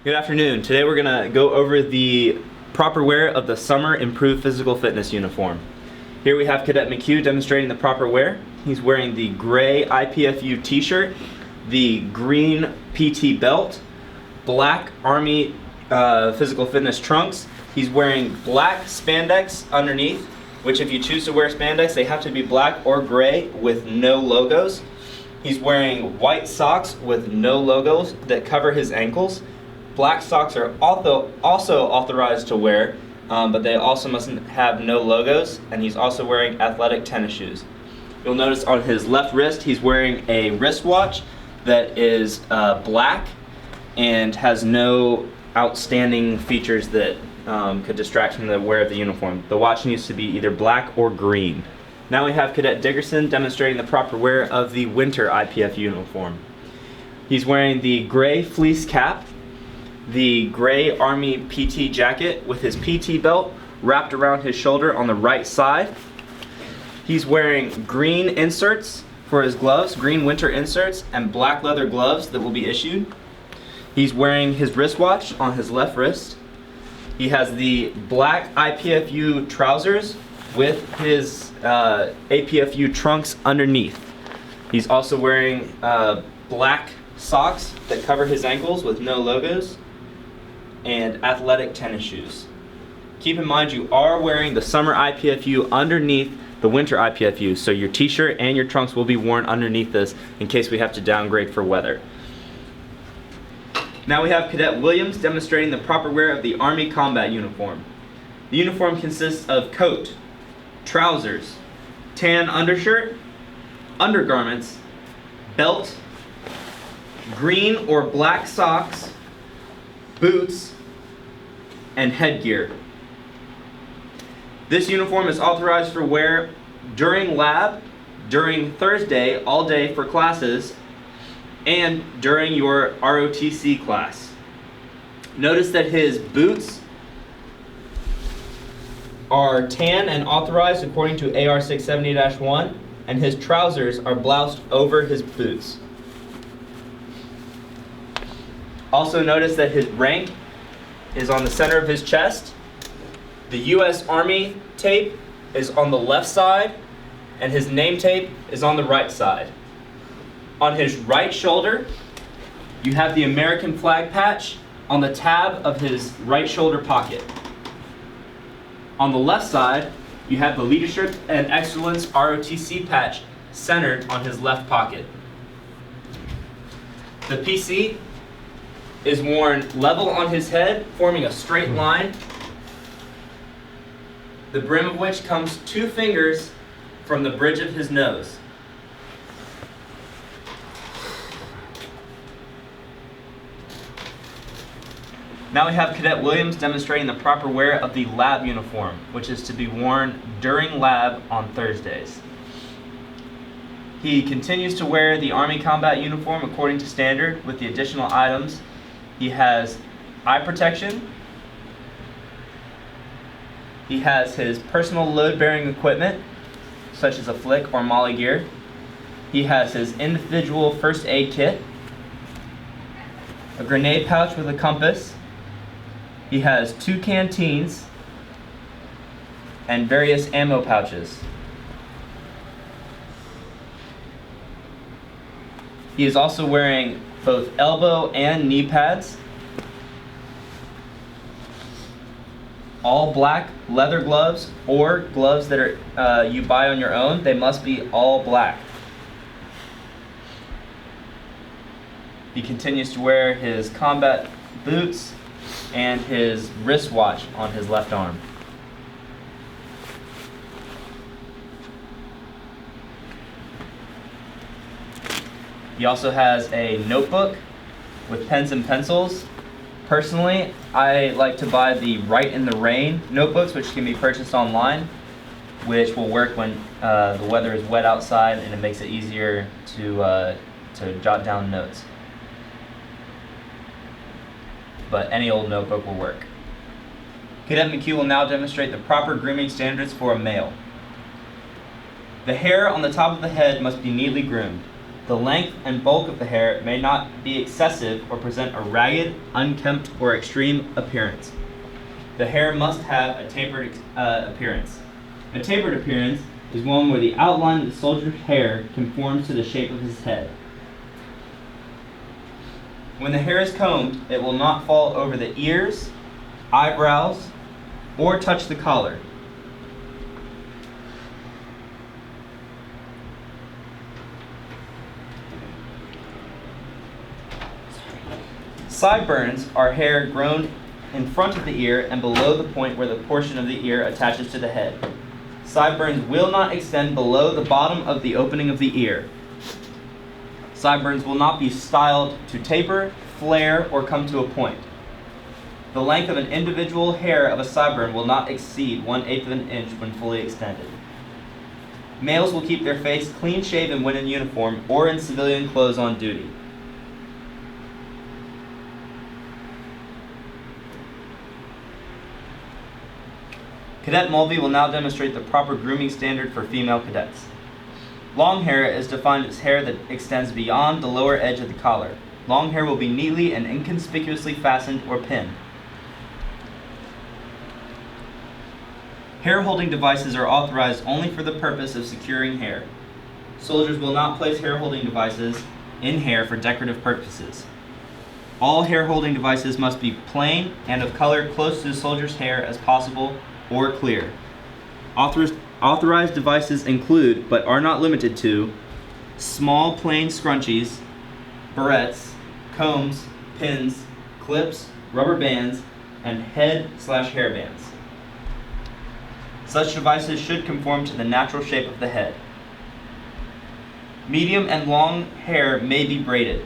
Good afternoon. Today we're going to go over the proper wear of the Summer Improved Physical Fitness uniform. Here we have Cadet McHugh demonstrating the proper wear. He's wearing the gray IPFU t-shirt, the green PT belt, black Army physical fitness trunks. He's wearing black spandex underneath, which if you choose to wear spandex, they have to be black or gray with no logos. He's wearing white socks with no logos that cover his ankles. Black socks are also authorized to wear, but they also must have no logos, and he's also wearing athletic tennis shoes. You'll notice on his left wrist he's wearing a wristwatch that is black and has no outstanding features that could distract from the wear of the uniform. The watch needs to be either black or green. Now we have Cadet Dickerson demonstrating the proper wear of the winter IPF uniform. He's wearing the gray fleece cap, the gray Army PT jacket with his PT belt wrapped around his shoulder on the right side. He's wearing green inserts for his gloves, green winter inserts, and black leather gloves that will be issued. He's wearing his wristwatch on his left wrist. He has the black IPFU trousers with his APFU trunks underneath. He's also wearing black socks that cover his ankles with no logos, and athletic tennis shoes. Keep in mind you are wearing the summer IPFU underneath the winter IPFU, so your t-shirt and your trunks will be worn underneath this in case we have to downgrade for weather. Now we have Cadet Williams demonstrating the proper wear of the Army combat uniform. The uniform consists of coat, trousers, tan undershirt, undergarments, belt, green or black socks, boots, and headgear. This uniform is authorized for wear during lab, during Thursday all day for classes, and during your ROTC class. Notice that his boots are tan and authorized according to AR 670-1, and his trousers are bloused over his boots. Also notice that his rank is on the center of his chest. The U.S. Army tape is on the left side, and his name tape is on the right side. On his right shoulder, you have the American flag patch on the tab of his right shoulder pocket. On the left side, you have the Leadership and Excellence ROTC patch centered on his left pocket. The PC is worn level on his head, forming a straight line, the brim of which comes 2 fingers from the bridge of his nose. Now we have Cadet Williams demonstrating the proper wear of the lab uniform, which is to be worn during lab on Thursdays. He continues to wear the Army combat uniform according to standard with the additional items. He has eye protection. He has his personal load-bearing equipment, such as a flick or molly gear. He has his individual first aid kit, a grenade pouch with a compass. He has 2 canteens and various ammo pouches. He is also wearing both elbow and knee pads, all black leather gloves or gloves that are you buy on your own. They must be all black. He continues to wear his combat boots and his wristwatch on his left arm. He also has a notebook with pens and pencils. Personally, I like to buy the Write in the Rain notebooks, which can be purchased online, which will work when the weather is wet outside and it makes it easier to jot down notes. But any old notebook will work. Cadet McHugh will now demonstrate the proper grooming standards for a male. The hair on the top of the head must be neatly groomed. The length and bulk of the hair may not be excessive or present a ragged, unkempt, or extreme appearance. The hair must have a tapered appearance. A tapered appearance is one where the outline of the soldier's hair conforms to the shape of his head. When the hair is combed, it will not fall over the ears, eyebrows, or touch the collar. Sideburns are hair grown in front of the ear and below the point where the portion of the ear attaches to the head. Sideburns will not extend below the bottom of the opening of the ear. Sideburns will not be styled to taper, flare, or come to a point. The length of an individual hair of a sideburn will not exceed 1/8 of an inch when fully extended. Males will keep their face clean shaven when in uniform or in civilian clothes on duty. Cadet Mulvey will now demonstrate the proper grooming standard for female cadets. Long hair is defined as hair that extends beyond the lower edge of the collar. Long hair will be neatly and inconspicuously fastened or pinned. Hair holding devices are authorized only for the purpose of securing hair. Soldiers will not place hair holding devices in hair for decorative purposes. All hair holding devices must be plain and of color close to the soldier's hair as possible or clear. Authorized devices include, but are not limited to, small plain scrunchies, barrettes, combs, pins, clips, rubber bands, and head/hair bands. Such devices should conform to the natural shape of the head. Medium and long hair may be braided.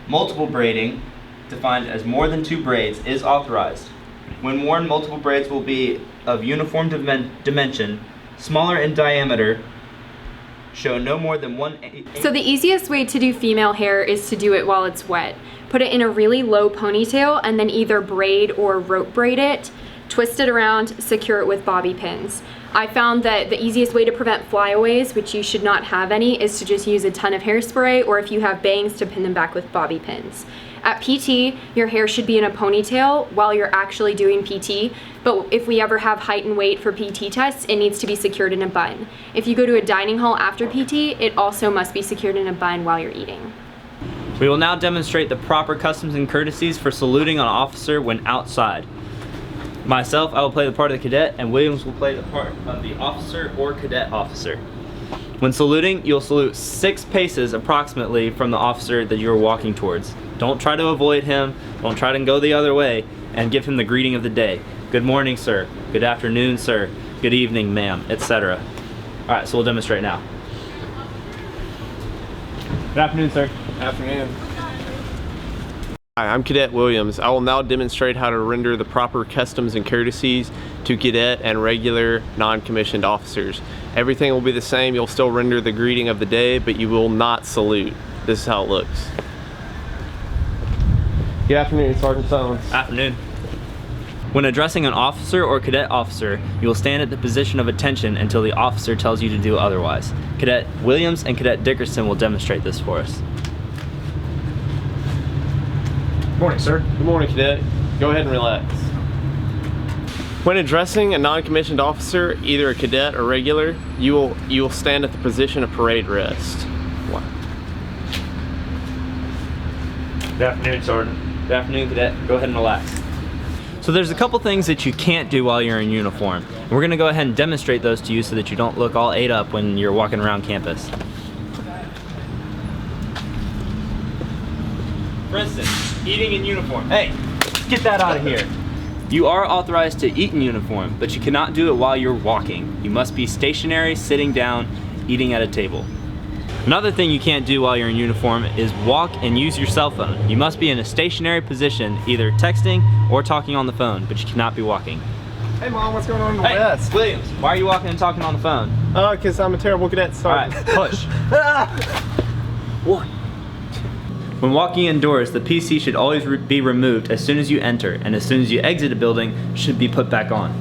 Multiple braiding, defined as more than 2 braids, is authorized. When worn, multiple braids will be of uniform dimension, smaller in diameter, show no more than 1/8. So the easiest way to do female hair is to do it while it's wet. Put it in a really low ponytail and then either braid or rope braid it, twist it around, secure it with bobby pins. I found that the easiest way to prevent flyaways, which you should not have any, is to just use a ton of hairspray, or if you have bangs, to pin them back with bobby pins. At PT, your hair should be in a ponytail while you're actually doing PT, but if we ever have height and weight for PT tests, it needs to be secured in a bun. If you go to a dining hall after PT, it also must be secured in a bun while you're eating. We will now demonstrate the proper customs and courtesies for saluting an officer when outside. Myself, I will play the part of the cadet, and Williams will play the part of the officer or cadet officer. When saluting, you'll salute 6 paces approximately from the officer that you're walking towards. Don't try to avoid him, don't try to go the other way, and give him the greeting of the day. Good morning, sir. Good afternoon, sir. Good evening, ma'am, etc. Alright, so we'll demonstrate now. Good afternoon, sir. Afternoon. Hi, I'm Cadet Williams. I will now demonstrate how to render the proper customs and courtesies to cadet and regular non-commissioned officers. Everything will be the same. You'll still render the greeting of the day, but you will not salute. This is how it looks. Good afternoon, Sergeant Sones. Afternoon. When addressing an officer or cadet officer, you will stand at the position of attention until the officer tells you to do otherwise. Cadet Williams and Cadet Dickerson will demonstrate this for us. Good morning, sir. Good morning, Cadet. Go ahead and relax. When addressing a non-commissioned officer, either a cadet or regular, you will stand at the position of parade rest. Good afternoon, Sergeant. Good afternoon, Cadet. Go ahead and relax. So there's a couple things that you can't do while you're in uniform. And we're going to go ahead and demonstrate those to you so that you don't look all ate up when you're walking around campus. For instance, eating in uniform. Hey, get that out of here. You are authorized to eat in uniform, but you cannot do it while you're walking. You must be stationary, sitting down, eating at a table. Another thing you can't do while you're in uniform is walk and use your cell phone. You must be in a stationary position, either texting or talking on the phone, but you cannot be walking. Hey Mom, what's going on in the Hey, West? Williams, why are you walking and talking on the phone? Because I'm a terrible cadet, Sergeant. Alright, push. One. When walking indoors, the PC should always be removed as soon as you enter, and as soon as you exit a building, should be put back on.